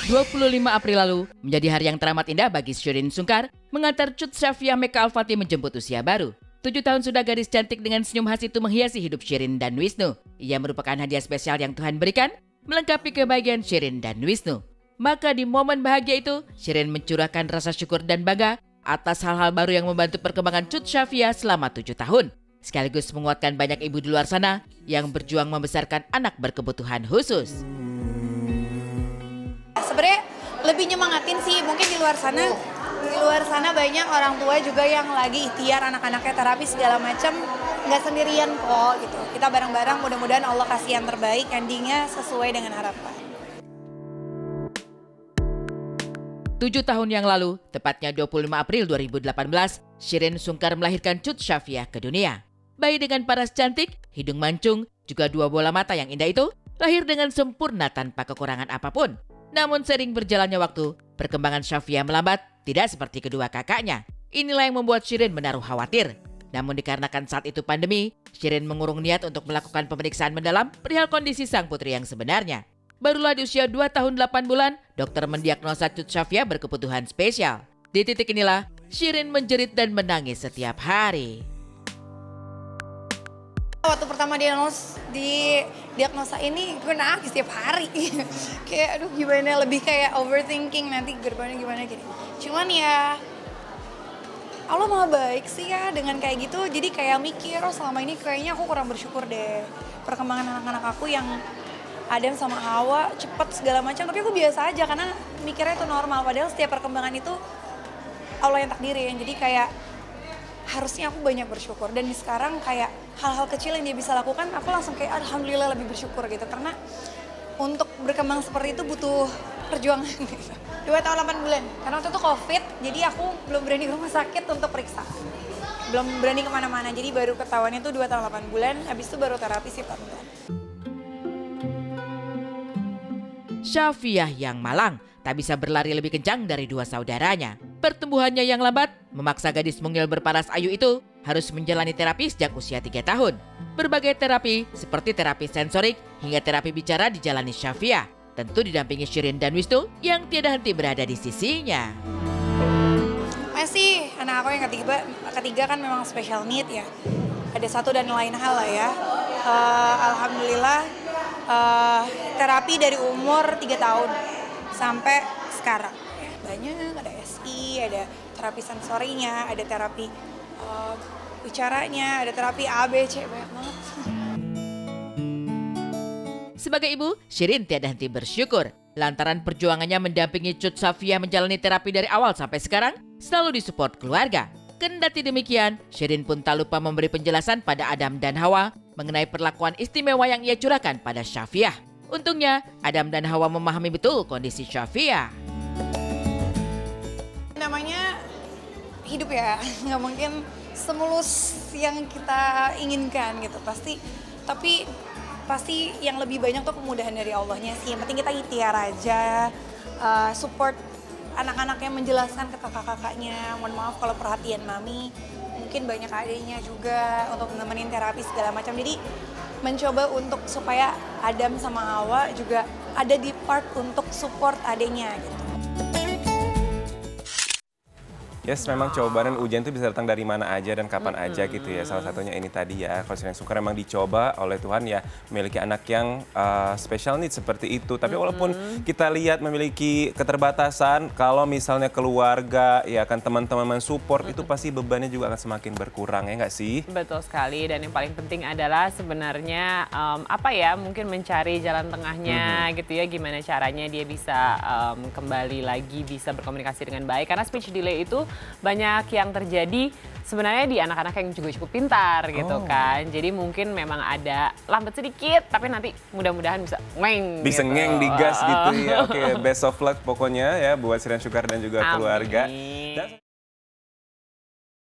25 April lalu menjadi hari yang teramat indah bagi Shireen Sungkar mengantar Cut Syafia Meka Al-Fatih menjemput usia baru. 7 tahun sudah gadis cantik dengan senyum khas itu menghiasi hidup Shireen dan Wisnu. Ia merupakan hadiah spesial yang Tuhan berikan melengkapi kebahagiaan Shireen dan Wisnu. Maka di momen bahagia itu, Shireen mencurahkan rasa syukur dan bangga atas hal-hal baru yang membantu perkembangan Cut Syafia selama 7 tahun. Sekaligus menguatkan banyak ibu di luar sana yang berjuang membesarkan anak berkebutuhan khusus. Sebenarnya lebih nyemangatin sih, mungkin di luar sana banyak orang tua juga yang lagi ikhtiar anak-anaknya terapi segala macam, nggak sendirian kok gitu. Kita bareng-bareng, mudah-mudahan Allah kasih yang terbaik, endingnya sesuai dengan harapan. 7 tahun yang lalu, tepatnya 25 April 2018, Shireen Sungkar melahirkan Cut Syafia ke dunia. Bayi dengan paras cantik, hidung mancung, juga 2 bola mata yang indah itu lahir dengan sempurna tanpa kekurangan apapun. Namun sering berjalannya waktu, perkembangan Syafia melambat, tidak seperti kedua kakaknya. Inilah yang membuat Shireen menaruh khawatir. Namun dikarenakan saat itu pandemi, Shireen mengurung niat untuk melakukan pemeriksaan mendalam perihal kondisi sang putri yang sebenarnya. Barulah di usia 2 tahun 8 bulan, dokter mendiagnosa Cut Syafia berkebutuhan spesial. Di titik inilah, Shireen menjerit dan menangis setiap hari. Waktu pertama diagnosa ini gue nangis setiap hari. Kayak aduh gimana, lebih kayak overthinking nanti gerbangnya gimana gini. Cuman ya Allah maha baik sih ya dengan kayak gitu. Jadi kayak mikir, oh selama ini kayaknya aku kurang bersyukur deh. Perkembangan anak-anak aku yang Adam sama Hawa cepet segala macam. Tapi aku biasa aja karena mikirnya itu normal. Padahal setiap perkembangan itu Allah yang takdirin. Jadi kayak harusnya aku banyak bersyukur, dan sekarang kayak hal-hal kecil yang dia bisa lakukan aku langsung kayak alhamdulillah lebih bersyukur gitu, karena untuk berkembang seperti itu butuh perjuangan gitu. 2 tahun 8 bulan karena waktu itu COVID, jadi aku belum berani ke rumah sakit untuk periksa, belum berani kemana-mana, jadi baru ketahuannya tuh 2 tahun 8 bulan, habis itu baru terapi sih 4 bulan. Syafia yang malang tak bisa berlari lebih kencang dari 2 saudaranya. Pertumbuhannya yang lambat memaksa gadis mungil berparas ayu itu harus menjalani terapi sejak usia 3 tahun. Berbagai terapi seperti terapi sensorik hingga terapi bicara dijalani Syafia. Tentu didampingi Shireen dan Wisnu yang tiada henti berada di sisinya. Masih anak aku yang ketiga kan memang special need ya. Ada satu dan lain hal lah ya. Alhamdulillah terapi dari umur 3 tahun sampai sekarang. Banyak, ada SI, ada terapi sensorinya, ada terapi bicaranya, ada terapi ABC, banyak banget. Sebagai ibu, Shireen tiada henti bersyukur lantaran perjuangannya mendampingi Cut Syafia menjalani terapi dari awal sampai sekarang selalu disupport keluarga. Kendati demikian, Shireen pun tak lupa memberi penjelasan pada Adam dan Hawa mengenai perlakuan istimewa yang ia curahkan pada Syafia. Untungnya, Adam dan Hawa memahami betul kondisi Syafia. Namanya hidup ya, nggak mungkin semulus yang kita inginkan gitu. Tapi pasti yang lebih banyak tuh kemudahan dari Allahnya sih. Yang penting kita ikhtiar aja, support anak-anaknya, menjelaskan ke kakak-kakaknya. Mohon maaf kalau perhatian mami, mungkin banyak adiknya juga untuk nemenin terapi segala macam. Jadi mencoba untuk supaya Adam sama Hawa juga ada di part untuk support adiknya gitu. Yes, memang cobaan dan ujian itu bisa datang dari mana aja dan kapan aja gitu ya. Salah satunya ini tadi ya, kalau Shireen Sungkar memang dicoba oleh Tuhan ya memiliki anak yang special needs seperti itu. Tapi walaupun kita lihat memiliki keterbatasan, kalau misalnya keluarga ya kan teman-teman mensupport itu pasti bebannya juga akan semakin berkurang, ya nggak sih? Betul sekali, dan yang paling penting adalah sebenarnya mungkin mencari jalan tengahnya gitu ya, gimana caranya dia bisa kembali lagi bisa berkomunikasi dengan baik, karena speech delay itu banyak yang terjadi sebenarnya di anak-anak yang juga cukup pintar gitu kan. Jadi mungkin memang ada lambat sedikit, tapi nanti mudah-mudahan bisa ngeng. Bisa gitu. ngeng, digas gitu ya. Oke, best of luck pokoknya ya buat Shireen Sungkar dan juga keluarga. Amin.